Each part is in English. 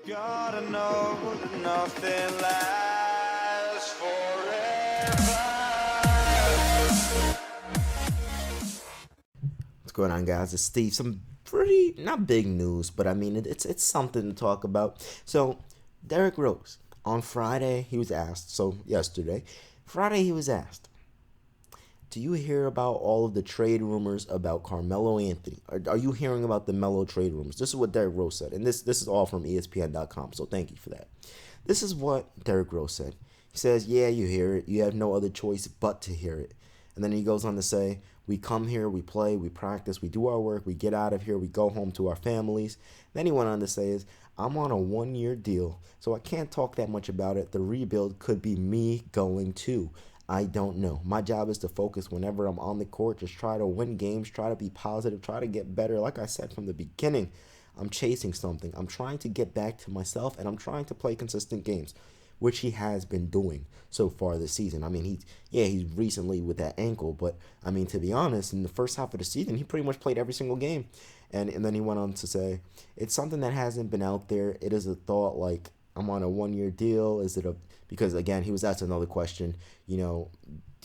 Gotta know that nothing lasts forever. What's going on, guys? It's Steve. Some pretty not big news, but I mean it's something to talk about. So, Derrick Rose on Friday he was asked. So yesterday, Friday he was asked, "Do you hear about all of the trade rumors about Carmelo Anthony? Are you hearing about the Melo trade rumors?" This is what Derrick Rose said, and this is all from ESPN.com. So thank you for that. This is what Derrick Rose said. He says, "Yeah, you hear it. You have no other choice but to hear it." And then he goes on to say, "We come here, we play, we practice, we do our work, we get out of here, we go home to our families." Then he went on to say, "I'm on a 1 year deal, so I can't talk that much about it. The rebuild could be me going too. I don't know. My job is to focus whenever I'm on the court, just try to win games, try to be positive, try to get better. Like I said from the beginning, I'm chasing something. I'm trying to get back to myself, and I'm trying to play consistent games," which he has been doing so far this season. I mean, he's recently with that ankle, but I mean, to be honest, in the first half of the season, he pretty much played every single game. And then he went on to say, "It's something that hasn't been out there. It is a thought like I'm on a 1 year deal. Is it a," because again, he was asked another question, do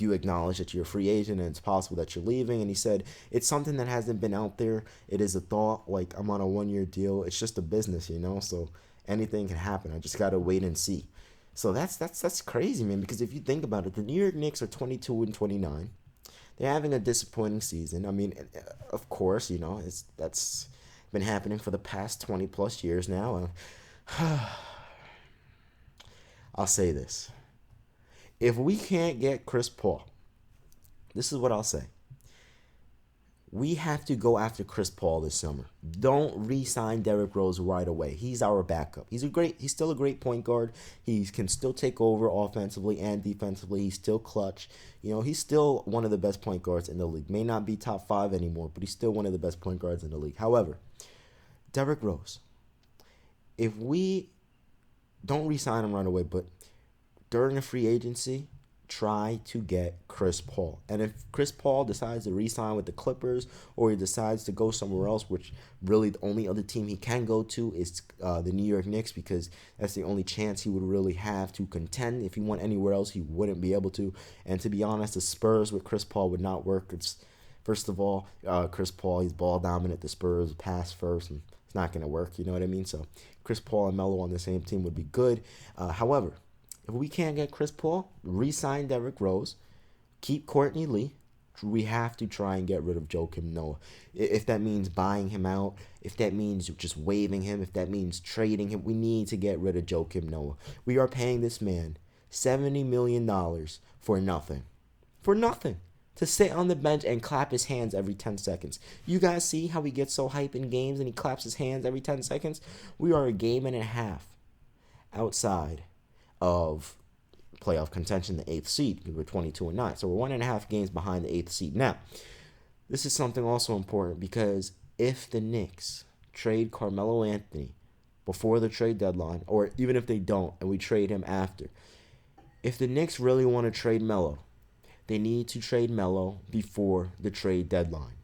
you acknowledge that you're a free agent and it's possible that you're leaving? And he said, "It's something that hasn't been out there. It is a thought like I'm on a 1 year deal. It's just a business. So anything can happen. I just gotta wait and see." So that's crazy, man. Because if you think about it, the New York Knicks are 22-29. They're having a disappointing season. I mean, of course, that's been happening for the past 20 plus years now. I'll say this: if we can't get Chris Paul, this is what I'll say. We have to go after Chris Paul this summer. Don't re-sign Derrick Rose right away. He's our backup. He's still a great point guard. He can still take over offensively and defensively. He's still clutch. He's still one of the best point guards in the league. May not be top 5 anymore, but he's still one of the best point guards in the league. However, Derrick Rose, if we don't re-sign him right away, but during a free agency, try to get Chris Paul. And if Chris Paul decides to re-sign with the Clippers, or he decides to go somewhere else, which really the only other team he can go to is the New York Knicks, because that's the only chance he would really have to contend. If he went anywhere else, he wouldn't be able to. And to be honest, the Spurs with Chris Paul would not work. It's First of all, Chris Paul, he's ball dominant. The Spurs pass first, and it's not going to work. You know what I mean? So Chris Paul and Melo on the same team would be good. However, if we can't get Chris Paul, re-sign Derrick Rose, keep Courtney Lee. We have to try and get rid of Joakim Noah. If that means buying him out, if that means just waiving him, if that means trading him, we need to get rid of Joakim Noah. We are paying this man $70 million for nothing. For nothing. To sit on the bench and clap his hands every 10 seconds. You guys see how he gets so hype in games and he claps his hands every 10 seconds? We are a game and a half outside of playoff contention, the 8th seed. We're 22-9. So we're 1.5 games behind the 8th seed. Now, this is something also important, because if the Knicks trade Carmelo Anthony before the trade deadline, or even if they don't and we trade him after, if the Knicks really want to trade Melo, they need to trade Melo before the trade deadline.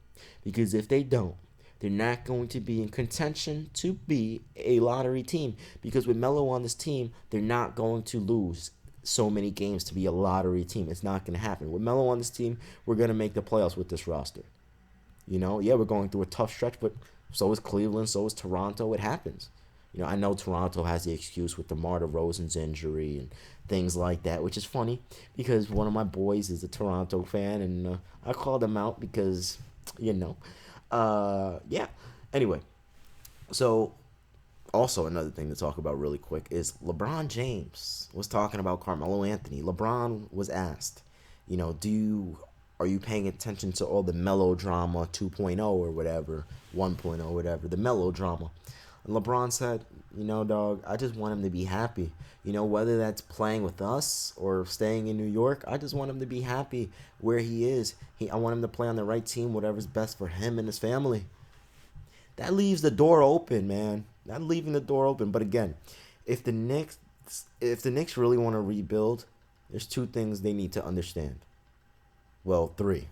Because if they don't, they're not going to be in contention to be a lottery team. Because with Melo on this team, they're not going to lose so many games to be a lottery team. It's not going to happen. With Melo on this team, we're going to make the playoffs with this roster. Yeah, we're going through a tough stretch, but so is Cleveland, so is Toronto. It happens. I know Toronto has the excuse with DeMar DeRozan's injury and things like that, which is funny because one of my boys is a Toronto fan, and I called him out because, yeah. Anyway, so also another thing to talk about really quick is LeBron James was talking about Carmelo Anthony. LeBron was asked, are you paying attention to all the melodrama 2.0 or whatever, 1.0, whatever, the melodrama? And LeBron said, dog, I just want him to be happy. Whether that's playing with us or staying in New York, I just want him to be happy where he is. I want him to play on the right team, whatever's best for him and his family. That leaves the door open, man. Not leaving the door open. But again, if the Knicks really want to rebuild, there's 2 things they need to understand. Well, 3.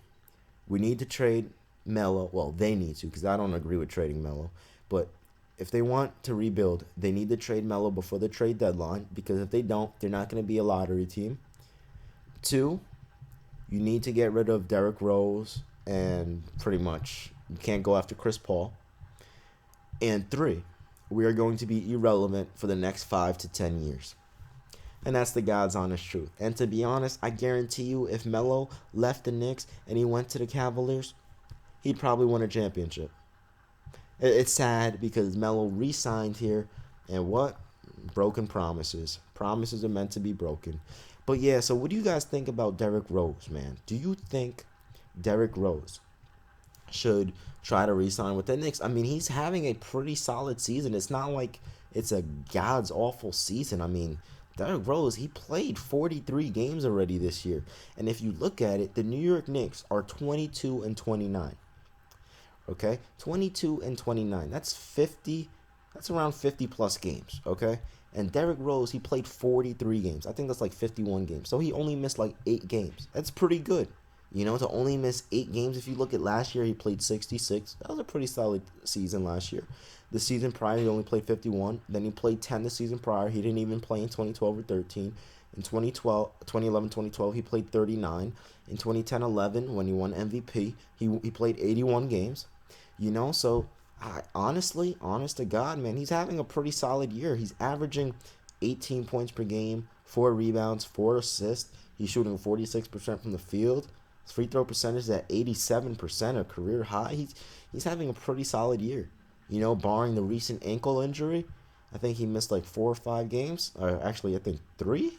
We need to trade Melo. Well, they need to, because I don't agree with trading Melo. But if they want to rebuild, they need to trade Melo before the trade deadline, because if they don't, they're not going to be a lottery team. Two, you need to get rid of Derrick Rose, and pretty much you can't go after Chris Paul. And three, we are going to be irrelevant for the next 5 to 10 years. And that's the God's honest truth. And to be honest, I guarantee you, if Melo left the Knicks and he went to the Cavaliers, he'd probably win a championship. It's sad because Melo re-signed here, and what? Broken promises. Promises are meant to be broken. But yeah, so what do you guys think about Derrick Rose, man? Do you think Derrick Rose should try to re-sign with the Knicks? I mean, he's having a pretty solid season. It's not like it's a God's awful season. I mean, Derrick Rose, he played 43 games already this year. And if you look at it, the New York Knicks are 22-29. Okay? 22-29. That's 50. That's around 50 plus games, okay? And Derrick Rose, he played 43 games. I think that's like 51 games. So he only missed like 8 games. That's pretty good. You know, to only miss 8 games. If you look at last year, he played 66. That was a pretty solid season last year. The season prior, he only played 51. Then he played 10 the season prior. He didn't even play in 2012 or 13. In 2011-2012, he played 39. In 2010-11, when he won MVP, he played 81 games. You know, so honest to God, man, he's having a pretty solid year. He's averaging 18 points per game, 4 rebounds, 4 assists. He's shooting 46% from the field. His free throw percentage is at 87%, a career high. He's having a pretty solid year. You know, barring the recent ankle injury, I think he missed like 4 or 5 games. Or actually, I think 3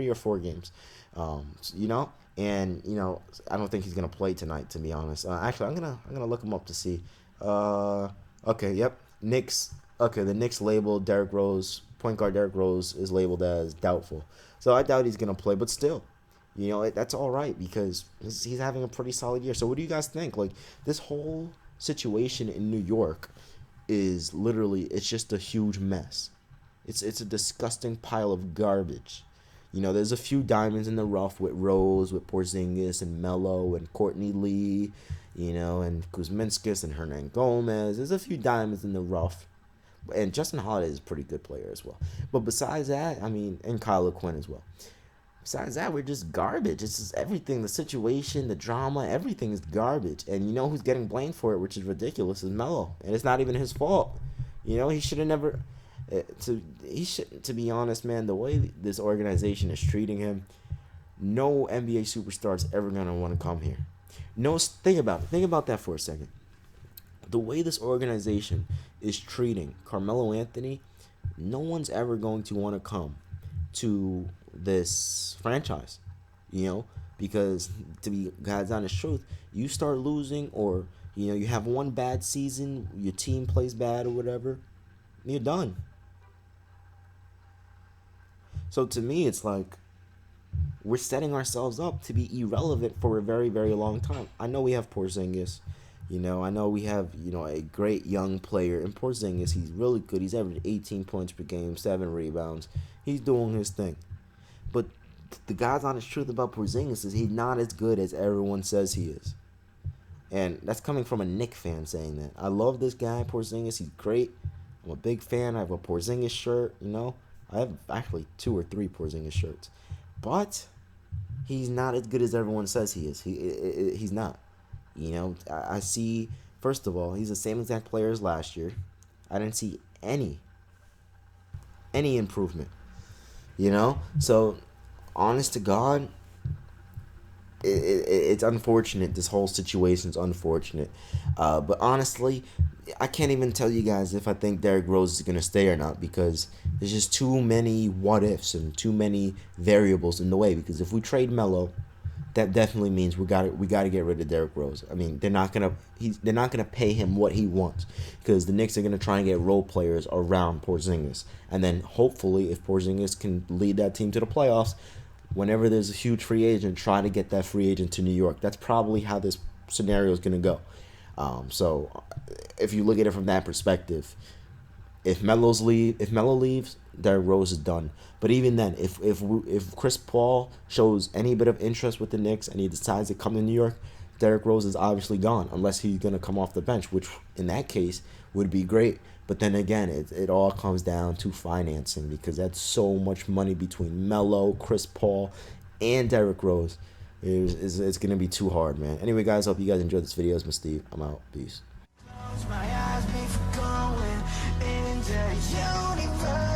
or 4 games. You know, and you know, I don't think he's gonna play tonight, to be honest. Actually, I'm gonna look him up to see. Okay, yep. Knicks. Okay, the Knicks labeled Derrick Rose, point guard Derrick Rose is labeled as doubtful. So I doubt he's gonna play, but still, you know, that's all right because he's having a pretty solid year. So what do you guys think? Like, this whole situation in New York is literally, it's just a huge mess. It's a disgusting pile of garbage. You know, there's a few diamonds in the rough with Rose, with Porzingis and Melo and Courtney Lee, you know, and Kuzminskis and Hernan Gomez. There's a few diamonds in the rough. And Justin Holiday is a pretty good player as well. But besides that, I mean, and Kyle Quinn as well. Besides that, we're just garbage. It's just everything, the situation, the drama, everything is garbage. And you know who's getting blamed for it, which is ridiculous, is Melo. And it's not even his fault. You know, he should have never... To be honest, man, the way this organization is treating him, no NBA superstar is ever going to want to come here. No, think about it. Think about that for a second. The way this organization is treating Carmelo Anthony, no one's ever going to want to come to this franchise, you know, because to be God's honest truth, you start losing or, you know, you have one bad season, your team plays bad or whatever, you're done. So to me, it's like we're setting ourselves up to be irrelevant for a very, very long time. I know we have Porzingis. You know, I know we have, you know, a great young player in Porzingis. He's really good. He's averaging 18 points per game, 7 rebounds. He's doing his thing. But the God's honest truth about Porzingis is he's not as good as everyone says he is. And that's coming from a Knicks fan saying that. I love this guy, Porzingis. He's great. I'm a big fan. I have a Porzingis shirt, you know. I have actually 2 or 3 Porzingis shirts. But he's not as good as everyone says he is. He's not. You know, I see, first of all, he's the same exact player as last year. I didn't see any improvement. You know? So, honest to God, it's unfortunate. This whole situation's unfortunate. But honestly, I can't even tell you guys if I think Derrick Rose is going to stay or not because there's just too many what ifs and too many variables in the way. Because if we trade Melo, that definitely means we got to get rid of Derrick Rose. I mean, they're not gonna pay him what he wants because the Knicks are gonna try and get role players around Porzingis, and then hopefully if Porzingis can lead that team to the playoffs, whenever there's a huge free agent, try to get that free agent to New York. That's probably how this scenario is gonna go. So if you look at it from that perspective, if Melo leaves, Derrick Rose is done. But even then, if Chris Paul shows any bit of interest with the Knicks and he decides to come to New York, Derrick Rose is obviously gone unless he's gonna come off the bench, which in that case would be great. But then again, it all comes down to financing, because that's so much money between Melo, Chris Paul, and Derrick Rose. It's going to be too hard, man. Anyway, guys, hope you guys enjoyed this video. It's Mr. Steve. I'm out. Peace. Close my eyes before going into the universe.